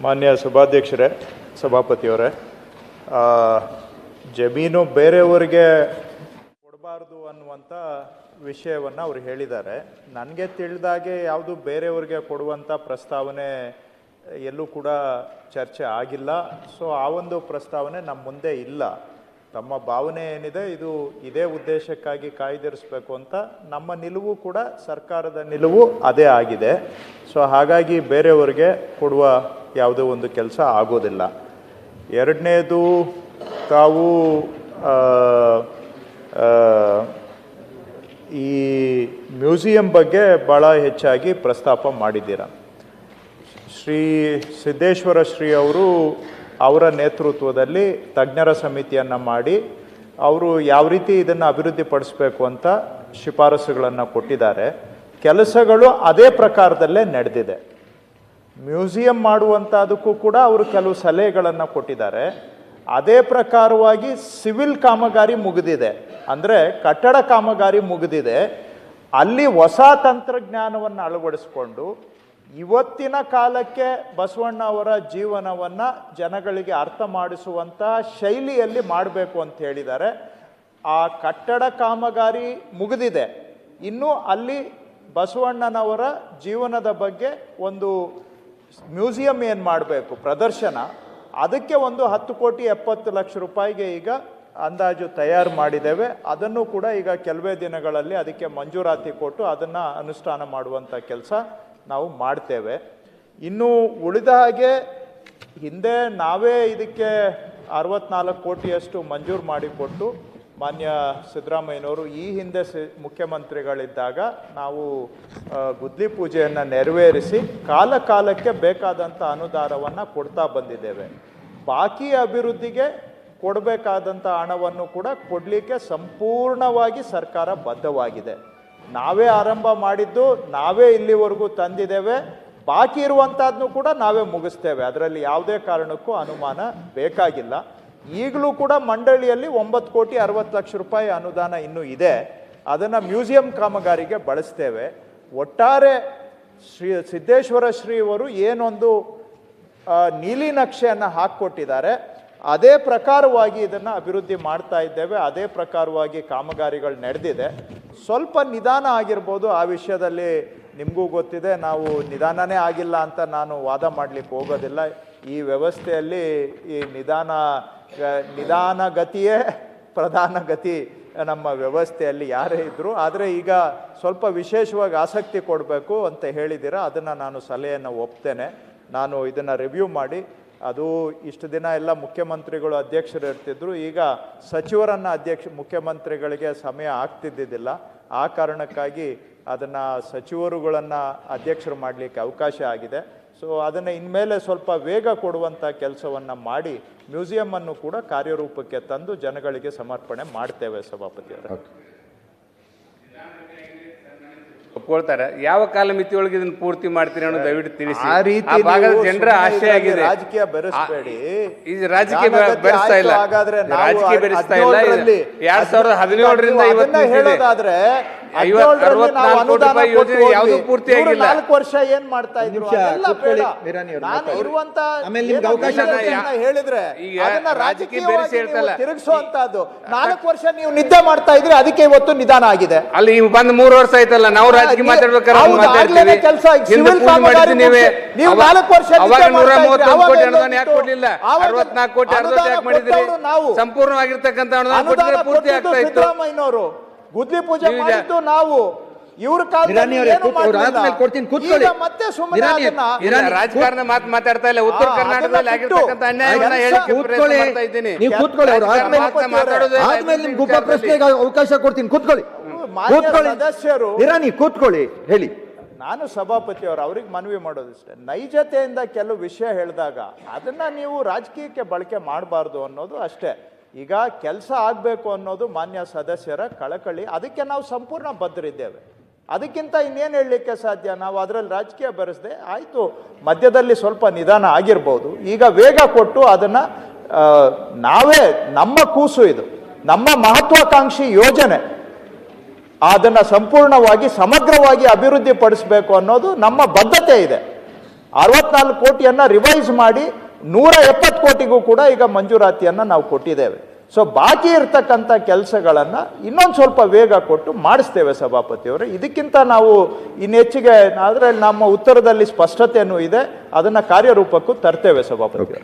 ಮಾನ್ಯ ಸಭಾಧ್ಯಕ್ಷರೇ, ಸಭಾಪತಿಯವರೇ, ಜಮೀನು ಬೇರೆಯವರಿಗೆ ಕೊಡಬಾರ್ದು ಅನ್ನುವಂಥ ವಿಷಯವನ್ನು ಅವರು ಹೇಳಿದ್ದಾರೆ. ನನಗೆ ತಿಳಿದಾಗೆ ಯಾವುದು ಬೇರೆಯವರಿಗೆ ಕೊಡುವಂಥ ಪ್ರಸ್ತಾವನೆ ಎಲ್ಲೂ ಕೂಡ ಚರ್ಚೆ ಆಗಿಲ್ಲ. ಸೊ ಆ ಒಂದು ಪ್ರಸ್ತಾವನೆ ನಮ್ಮ ಮುಂದೆ ಇಲ್ಲ. ತಮ್ಮ ಭಾವನೆ ಏನಿದೆ ಇದು ಇದೇ ಉದ್ದೇಶಕ್ಕಾಗಿ ಕಾಯ್ದಿರಿಸಬೇಕು ಅಂತ ನಮ್ಮ ನಿಲುವು ಕೂಡ, ಸರ್ಕಾರದ ನಿಲುವು ಅದೇ ಆಗಿದೆ. ಸೊ ಹಾಗಾಗಿ ಬೇರೆಯವರಿಗೆ ಕೊಡುವ ಯಾವುದೋ ಒಂದು ಕೆಲಸ ಆಗೋದಿಲ್ಲ. ಎರಡನೇದು, ತಾವು ಈ ಮ್ಯೂಸಿಯಂ ಬಗ್ಗೆ ಭಾಳ ಹೆಚ್ಚಾಗಿ ಪ್ರಸ್ತಾಪ ಮಾಡಿದ್ದೀರ. ಶ್ರೀ ಸಿದ್ದೇಶ್ವರ ಶ್ರೀ ಅವರು ಅವರ ನೇತೃತ್ವದಲ್ಲಿ ತಜ್ಞರ ಸಮಿತಿಯನ್ನು ಮಾಡಿ ಅವರು ಯಾವ ರೀತಿ ಇದನ್ನು ಅಭಿವೃದ್ಧಿಪಡಿಸಬೇಕು ಅಂತ ಶಿಫಾರಸುಗಳನ್ನು ಕೊಟ್ಟಿದ್ದಾರೆ. ಕೆಲಸಗಳು ಅದೇ ಪ್ರಕಾರದಲ್ಲೇ ನಡೆದಿದೆ. ಮ್ಯೂಸಿಯಂ ಮಾಡುವಂಥದ್ದಕ್ಕೂ ಕೂಡ ಅವರು ಕೆಲವು ಸಲಹೆಗಳನ್ನು ಕೊಟ್ಟಿದ್ದಾರೆ. ಅದೇ ಪ್ರಕಾರವಾಗಿ ಸಿವಿಲ್ ಕಾಮಗಾರಿ ಮುಗಿದಿದೆ, ಅಂದರೆ ಕಟ್ಟಡ ಕಾಮಗಾರಿ ಮುಗಿದಿದೆ. ಅಲ್ಲಿ ಹೊಸ ತಂತ್ರಜ್ಞಾನವನ್ನು ಅಳವಡಿಸ್ಕೊಂಡು ಇವತ್ತಿನ ಕಾಲಕ್ಕೆ ಬಸವಣ್ಣ ಅವರ ಜೀವನವನ್ನು ಜನಗಳಿಗೆ ಅರ್ಥ ಮಾಡಿಸುವಂಥ ಶೈಲಿಯಲ್ಲಿ ಮಾಡಬೇಕು ಅಂತ ಹೇಳಿದ್ದಾರೆ. ಆ ಕಟ್ಟಡ ಕಾಮಗಾರಿ ಮುಗಿದಿದೆ. ಇನ್ನು ಅಲ್ಲಿ ಬಸವಣ್ಣನವರ ಜೀವನದ ಬಗ್ಗೆ ಒಂದು ಮ್ಯೂಸಿಯಂ ಏನು ಮಾಡಬೇಕು, ಪ್ರದರ್ಶನ, ಅದಕ್ಕೆ ಒಂದು 10,70,00,000 ರೂಪಾಯಿಗೆ ಈಗ ಅಂದಾಜು ತಯಾರು ಮಾಡಿದ್ದೇವೆ. ಅದನ್ನು ಕೂಡ ಈಗ ಕೆಲವೇ ದಿನಗಳಲ್ಲಿ ಅದಕ್ಕೆ ಮಂಜೂರಾತಿ ಕೊಟ್ಟು ಅದನ್ನು ಅನುಷ್ಠಾನ ಮಾಡುವಂಥ ಕೆಲಸ ನಾವು ಮಾಡ್ತೇವೆ. ಇನ್ನು ಉಳಿದ ಹಾಗೆ ಹಿಂದೆ ನಾವೇ ಇದಕ್ಕೆ 64 ಕೋಟಿಯಷ್ಟು ಮಂಜೂರು ಮಾಡಿಕೊಟ್ಟು, ಮಾನ್ಯ ಸಿದ್ದರಾಮಯ್ಯನವರು ಈ ಹಿಂದೆ ಮುಖ್ಯಮಂತ್ರಿಗಳಿದ್ದಾಗ ನಾವು ಗುದ್ಲಿ ಪೂಜೆಯನ್ನು ನೆರವೇರಿಸಿ ಕಾಲಕ್ಕೆ ಬೇಕಾದಂಥ ಅನುದಾನವನ್ನು ಕೊಡ್ತಾ ಬಂದಿದ್ದೇವೆ. ಬಾಕಿ ಅಭಿವೃದ್ಧಿಗೆ ಕೊಡಬೇಕಾದಂಥ ಹಣವನ್ನು ಕೂಡ ಕೊಡಲಿಕ್ಕೆ ಸಂಪೂರ್ಣವಾಗಿ ಸರ್ಕಾರ ಬದ್ಧವಾಗಿದೆ. ನಾವೇ ಆರಂಭ ಮಾಡಿದ್ದು, ನಾವೇ ಇಲ್ಲಿವರೆಗೂ ತಂದಿದ್ದೇವೆ. ಬಾಕಿ ಇರುವಂಥದ್ದನ್ನು ಕೂಡ ನಾವೇ ಮುಗಿಸ್ತೇವೆ. ಅದರಲ್ಲಿ ಯಾವುದೇ ಕಾರಣಕ್ಕೂ ಅನುಮಾನ ಬೇಕಾಗಿಲ್ಲ. ಈಗಲೂ ಕೂಡ ಮಂಡಳಿಯಲ್ಲಿ 9,60,00,000 ರೂಪಾಯಿ ಅನುದಾನ ಇನ್ನೂ ಇದೆ. ಅದನ್ನು ಮ್ಯೂಸಿಯಂ ಕಾಮಗಾರಿಗೆ ಬಳಸ್ತೇವೆ. ಒಟ್ಟಾರೆ ಸಿದ್ದೇಶ್ವರ ಶ್ರೀಯವರು ಏನೊಂದು ನೀಲಿ ನಕ್ಷೆಯನ್ನು ಹಾಕಿಕೊಟ್ಟಿದ್ದಾರೆ, ಅದೇ ಪ್ರಕಾರವಾಗಿ ಇದನ್ನು ಅಭಿವೃದ್ಧಿ ಮಾಡ್ತಾ ಇದ್ದೇವೆ. ಅದೇ ಪ್ರಕಾರವಾಗಿ ಕಾಮಗಾರಿಗಳು ನಡೆದಿದೆ. ಸ್ವಲ್ಪ ನಿಧಾನ ಆಗಿರ್ಬೋದು, ಆ ವಿಷಯದಲ್ಲಿ ನಿಮಗೂ ಗೊತ್ತಿದೆ. ನಾವು ನಿಧಾನನೇ ಆಗಿಲ್ಲ ಅಂತ ನಾನು ವಾದ ಮಾಡಲಿಕ್ಕೆ ಹೋಗೋದಿಲ್ಲ. ಈ ವ್ಯವಸ್ಥೆಯಲ್ಲಿ ಈ ನಿಧಾನಗತಿಯೇ ಪ್ರಧಾನ ಗತಿ ನಮ್ಮ ವ್ಯವಸ್ಥೆಯಲ್ಲಿ ಯಾರೇ ಇದ್ದರು. ಆದರೆ ಈಗ ಸ್ವಲ್ಪ ವಿಶೇಷವಾಗಿ ಆಸಕ್ತಿ ಕೊಡಬೇಕು ಅಂತ ಹೇಳಿದ್ದೀರ, ಅದನ್ನು ನಾನು ಸಲಹೆಯನ್ನು ಒಪ್ತೇನೆ. ನಾನು ಇದನ್ನು ರಿವ್ಯೂ ಮಾಡಿ, ಅದು ಇಷ್ಟು ದಿನ ಎಲ್ಲ ಮುಖ್ಯಮಂತ್ರಿಗಳು ಅಧ್ಯಕ್ಷರು ಇರ್ತಿದ್ರು, ಈಗ ಸಚಿವರನ್ನು ಮುಖ್ಯಮಂತ್ರಿಗಳಿಗೆ ಸಮಯ ಆಗ್ತಿದ್ದಿದ್ದಿಲ್ಲ. ಆ ಕಾರಣಕ್ಕಾಗಿ ಅದನ್ನು ಸಚಿವರುಗಳನ್ನು ಅಧ್ಯಕ್ಷರು ಮಾಡಲಿಕ್ಕೆ ಅವಕಾಶ ಆಗಿದೆ. ಸೊ ಅದನ್ನು ಇನ್ಮೇಲೆ ಸ್ವಲ್ಪ ವೇಗ ಕೊಡುವಂಥ ಕೆಲಸವನ್ನು ಮಾಡಿ ಮ್ಯೂಸಿಯಮನ್ನು ಕೂಡ ಕಾರ್ಯರೂಪಕ್ಕೆ ತಂದು ಜನಗಳಿಗೆ ಸಮರ್ಪಣೆ ಮಾಡ್ತೇವೆ. ಸಭಾಪತಿಯವರೇ, ಒಪ್ಕೊಳ್ತಾರೆ. ಯಾವ ಕಾಲಮಿತಿಯೊಳಗೆ ಇದನ್ನು ಪೂರ್ತಿ ಮಾಡ್ತೀರಿ ಅನ್ನೋ ದಯವಿಟ್ಟು ತಿಳಿಸಿ. ಆ ಭಾಗದ ಜನರ ಆಶಯ ಆಗಿದೆ. ರಾಜಕೀಯ ಬೆರೆಸಬೇಡಿ. ಇದು ರಾಜಕೀಯ ಬೆರೆಸ್ತಾ ಇಲ್ಲ, ರಾಜಕೀಯ ಬೆರೆಸ್ತಾ ಇಲ್ಲ. 2017ರಿಂದ ಹೇಳೋದಾದ್ರೆ 64 ಕೋಟಿ ರೂಪಾಯಿ ಯೋಜನೆ ಯಾವುದು ಪೂರ್ತಿ ಆಗಿಲ್ಲ. 4 ವರ್ಷ ಏನ್ ಮಾಡ್ತಾ ಇದ್ರು ಹೇಳಿದ್ರೆ ರಾಜಕೀಯ ಬೆರೆಸಿ ಹೇಳ್ತಲ್ಲ, ತಿರುಗಿಸುವಂತದ್ದು. 4 ವರ್ಷ ನೀವು ನಿದ್ದೆ ಮಾಡ್ತಾ ಇದ್ರೆ ಅದಕ್ಕೆ ಇವತ್ತು ನಿಧಾನ ಆಗಿದೆ. ಅಲ್ಲಿ ಬಂದ್ 3 ವರ್ಷ ಆಯ್ತಲ್ಲ, ನಾವು ರಾಜಕೀಯ ಮಾತಾಡ್ಬೇಕಾದ್ರೆ ಕೆಲಸ ನೀವು 4 ವರ್ಷ ಅವಾಗ 131 ಕೋಟಿ ಅನುದಾನ ಯಾಕೆ ಕೊಡ್ಲಿಲ್ಲ? 64 ಕೋಟಿ ಅನುದಾನ ಯಾಕೆ ಮಾಡಿದ್ರಿ? ಸಂಪೂರ್ಣವಾಗಿರ್ತಕ್ಕಂಥ ಅನುದಾನ ಕೊಟ್ಟಿದ್ರೆ ಪೂರ್ತಿ ಆಗ್ತಾ ಇತ್ತು. ಸಿದ್ದರಾಮಯ್ಯನವರು ಗುದ್ಲಿ ಪೂಜೆ ಮಾಡಿದ್ದು ನಾವು, ಇವ್ರ ರಾಜಕಾರಣ ಮಾತಾಡ್ತಾ ಇಲ್ಲ. ಉತ್ತರ ಕರ್ನಾಟಕದಲ್ಲಿ ಆಗಿರ್ತಕ್ಕಂಥ ಅನ್ಯಾಯವನ್ನ ಹೇಳಕ್ಕೆ ಪ್ರಯತ್ನ ಮಾಡ್ತಾ ಇದ್ದೀನಿ. ಅವಕಾಶ ಕೊಡ್ತೀನಿ, ಕೂತ್ಕೊಳ್ಳಿ. ಸದಸ್ಯರು ಕೂತ್ಕೊಳ್ಳಿ, ಹೇಳಿ. ನಾನು ಸಭಾಪತಿಯವರು ಅವ್ರಿಗೆ ಮನವಿ ಮಾಡೋದಿಷ್ಟೇ, ನೈಜತೆಯಿಂದ ಕೆಲವು ವಿಷಯ ಹೇಳಿದಾಗ ಅದನ್ನ ನೀವು ರಾಜಕೀಯಕ್ಕೆ ಬಳಕೆ ಮಾಡಬಾರ್ದು ಅನ್ನೋದು ಅಷ್ಟೇ. ಈಗ ಕೆಲಸ ಆಗಬೇಕು ಅನ್ನೋದು ಮಾನ್ಯ ಸದಸ್ಯರ ಕಳಕಳಿ. ಅದಕ್ಕೆ ನಾವು ಸಂಪೂರ್ಣ ಬದ್ಧರಿದ್ದೇವೆ. ಅದಕ್ಕಿಂತ ಇನ್ನೇನು ಹೇಳಲಿಕ್ಕೆ ಸಾಧ್ಯ? ನಾವು ಅದರಲ್ಲಿ ರಾಜಕೀಯ ಬೆರೆಸದೆ ಆಯಿತು, ಮಧ್ಯದಲ್ಲಿ ಸ್ವಲ್ಪ ನಿಧಾನ ಆಗಿರ್ಬೋದು. ಈಗ ವೇಗ ಕೊಟ್ಟು ಅದನ್ನು ನಾವೇ, ನಮ್ಮ ಕೂಸು ಇದು, ನಮ್ಮ ಮಹತ್ವಾಕಾಂಕ್ಷಿ ಯೋಜನೆ, ಅದನ್ನು ಸಂಪೂರ್ಣವಾಗಿ ಸಮಗ್ರವಾಗಿ ಅಭಿವೃದ್ಧಿ ಪಡಿಸಬೇಕು ಅನ್ನೋದು ನಮ್ಮ ಬದ್ಧತೆ ಇದೆ. 64 ಕೋಟಿಯನ್ನ ರಿವೈಸ್ ಮಾಡಿ 170 ಕೋಟಿಗೂ ಕೂಡ ಈಗ ಮಂಜೂರಾತಿಯನ್ನ ನಾವು ಕೊಟ್ಟಿದ್ದೇವೆ. ಸೊ ಬಾಕಿ ಇರ್ತಕ್ಕಂಥ ಕೆಲಸಗಳನ್ನ ಇನ್ನೊಂದು ಸ್ವಲ್ಪ ವೇಗ ಕೊಟ್ಟು ಮಾಡಿಸ್ತೇವೆ ಸಭಾಪತಿಯವರೇ. ಇದಕ್ಕಿಂತ ನಾವು ಇನ್ನೆಚ್ಚಿಗೆ ಆದರೆ ನಮ್ಮ ಉತ್ತರದಲ್ಲಿ ಸ್ಪಷ್ಟತೆಯೂ ಇದೆ, ಅದನ್ನ ಕಾರ್ಯರೂಪಕ್ಕೂ ತರ್ತೇವೆ ಸಭಾಪತಿಯವರೇ.